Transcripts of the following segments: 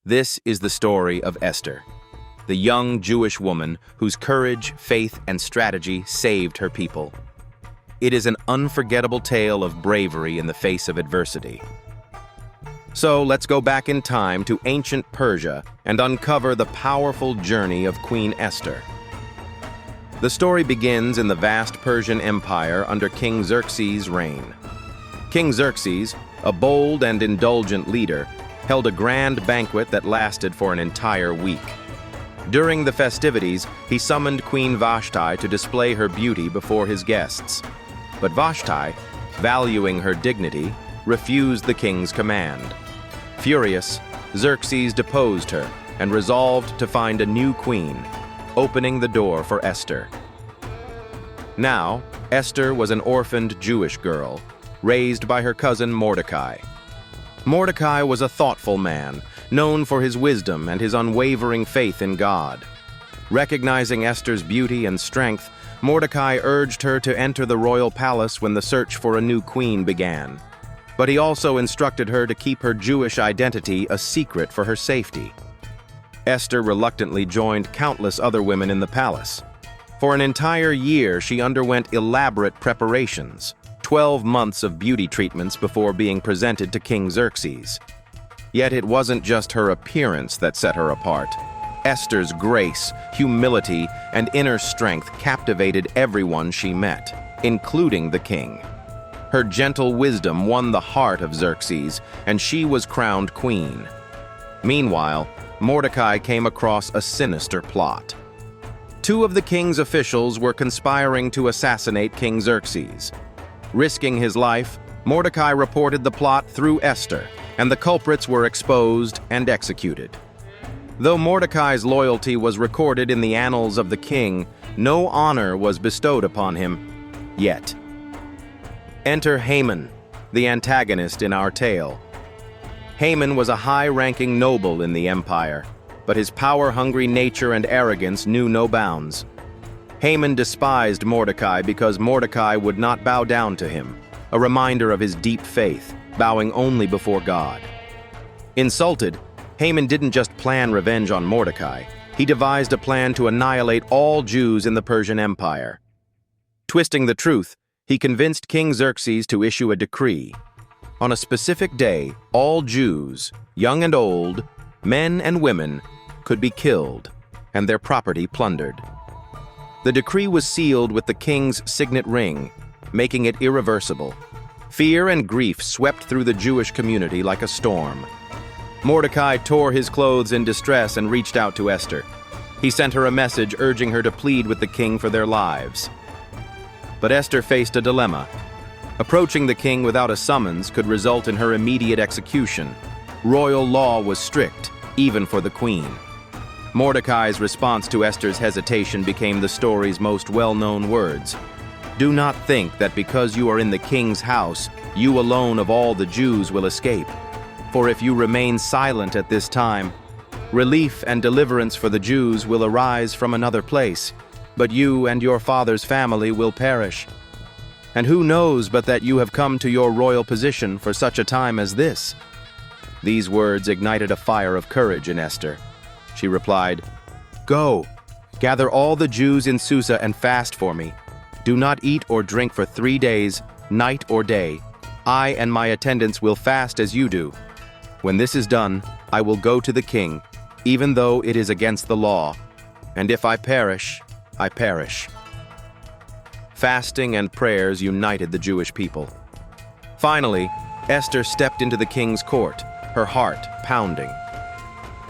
This is the story of Esther, the young Jewish woman whose courage, faith, and strategy saved her people. It is an unforgettable tale of bravery in the face of adversity. So let's go back in time to ancient Persia and uncover the powerful journey of Queen Esther. The story begins in the vast Persian Empire under King Xerxes' reign. King Xerxes, a bold and indulgent leader, held a grand banquet that lasted for an entire week. During the festivities, he summoned Queen Vashti to display her beauty before his guests. But Vashti, valuing her dignity, refused the king's command. Furious, Xerxes deposed her and resolved to find a new queen, opening the door for Esther. Now, Esther was an orphaned Jewish girl, raised by her cousin Mordecai. Mordecai was a thoughtful man, known for his wisdom and his unwavering faith in God. Recognizing Esther's beauty and strength, Mordecai urged her to enter the royal palace when the search for a new queen began. But he also instructed her to keep her Jewish identity a secret for her safety. Esther reluctantly joined countless other women in the palace. For an entire year, she underwent elaborate preparations, 12 months of beauty treatments before being presented to King Xerxes. Yet it wasn't just her appearance that set her apart. Esther's grace, humility, and inner strength captivated everyone she met, including the king. Her gentle wisdom won the heart of Xerxes, and she was crowned queen. Meanwhile, Mordecai came across a sinister plot. Two of the king's officials were conspiring to assassinate King Xerxes. Risking his life, Mordecai reported the plot through Esther, and the culprits were exposed and executed. Though Mordecai's loyalty was recorded in the annals of the king, no honor was bestowed upon him yet. Enter Haman, the antagonist in our tale. Haman was a high-ranking noble in the empire, but his power-hungry nature and arrogance knew no bounds. Haman despised Mordecai because Mordecai would not bow down to him, a reminder of his deep faith, bowing only before God. Insulted, Haman didn't just plan revenge on Mordecai, he devised a plan to annihilate all Jews in the Persian Empire. Twisting the truth, he convinced King Xerxes to issue a decree. On a specific day, all Jews, young and old, men and women, could be killed and their property plundered. The decree was sealed with the king's signet ring, making it irreversible. Fear and grief swept through the Jewish community like a storm. Mordecai tore his clothes in distress and reached out to Esther. He sent her a message urging her to plead with the king for their lives. But Esther faced a dilemma. Approaching the king without a summons could result in her immediate execution. Royal law was strict, even for the queen. Mordecai's response to Esther's hesitation became the story's most well-known words. "Do not think that because you are in the king's house, you alone of all the Jews will escape. For if you remain silent at this time, relief and deliverance for the Jews will arise from another place, but you and your father's family will perish. And who knows but that you have come to your royal position for such a time as this?" These words ignited a fire of courage in Esther. She replied, "Go, gather all the Jews in Susa and fast for me. Do not eat or drink for 3 days, night or day. I and my attendants will fast as you do. When this is done, I will go to the king, even though it is against the law. And if I perish, I perish." Fasting and prayers united the Jewish people. Finally, Esther stepped into the king's court, her heart pounding.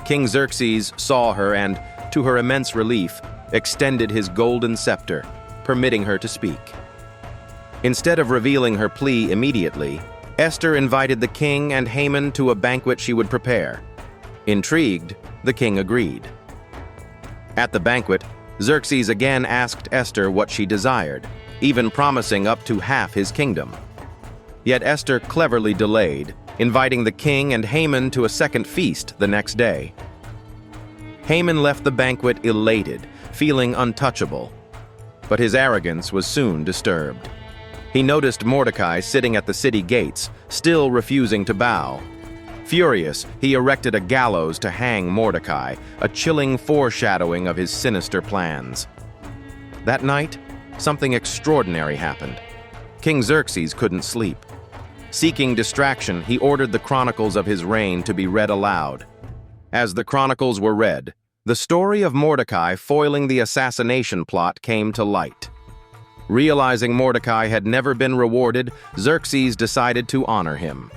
King Xerxes saw her and, to her immense relief, extended his golden scepter, permitting her to speak. Instead of revealing her plea immediately, Esther invited the king and Haman to a banquet she would prepare. Intrigued, the king agreed. At the banquet, Xerxes again asked Esther what she desired, even promising up to half his kingdom. Yet Esther cleverly delayed, inviting the king and Haman to a second feast the next day. Haman left the banquet elated, feeling untouchable. But his arrogance was soon disturbed. He noticed Mordecai sitting at the city gates, still refusing to bow. Furious, he erected a gallows to hang Mordecai, a chilling foreshadowing of his sinister plans. That night, something extraordinary happened. King Xerxes couldn't sleep. Seeking distraction, he ordered the chronicles of his reign to be read aloud. As the chronicles were read, the story of Mordecai foiling the assassination plot came to light. Realizing Mordecai had never been rewarded, Xerxes decided to honor him.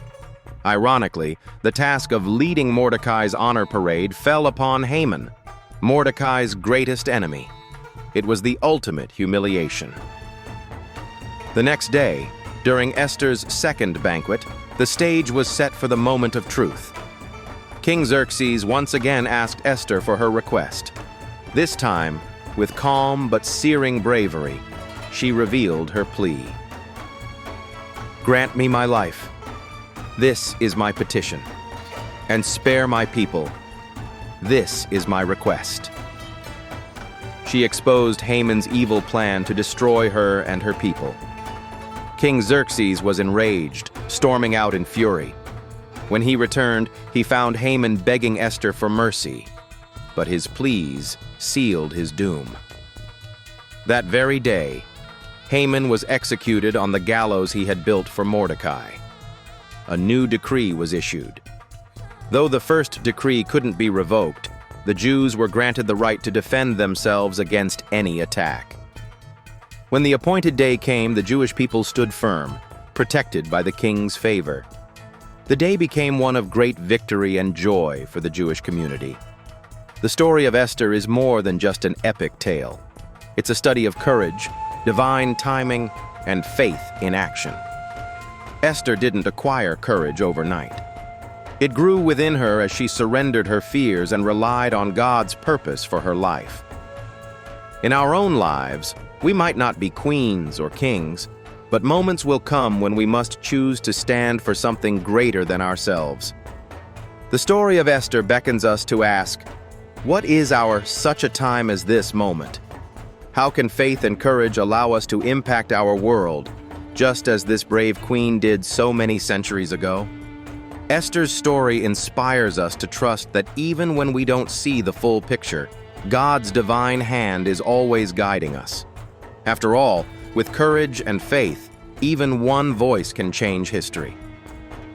Ironically, the task of leading Mordecai's honor parade fell upon Haman, Mordecai's greatest enemy. It was the ultimate humiliation. The next day, during Esther's second banquet, the stage was set for the moment of truth. King Xerxes once again asked Esther for her request. This time, with calm but searing bravery, she revealed her plea. "Grant me my life. This is my petition. And spare my people. This is my request." She exposed Haman's evil plan to destroy her and her people. King Xerxes was enraged, storming out in fury. When he returned, he found Haman begging Esther for mercy, but his pleas sealed his doom. That very day, Haman was executed on the gallows he had built for Mordecai. A new decree was issued. Though the first decree couldn't be revoked, the Jews were granted the right to defend themselves against any attack. When the appointed day came, the Jewish people stood firm, protected by the king's favor. The day became one of great victory and joy for the Jewish community. The story of Esther is more than just an epic tale. It's a study of courage, divine timing, and faith in action. Esther didn't acquire courage overnight. It grew within her as she surrendered her fears and relied on God's purpose for her life. In our own lives, we might not be queens or kings, but moments will come when we must choose to stand for something greater than ourselves. The story of Esther beckons us to ask, what is our such a time as this moment? How can faith and courage allow us to impact our world, just as this brave queen did so many centuries ago? Esther's story inspires us to trust that even when we don't see the full picture, God's divine hand is always guiding us. After all, with courage and faith, even one voice can change history.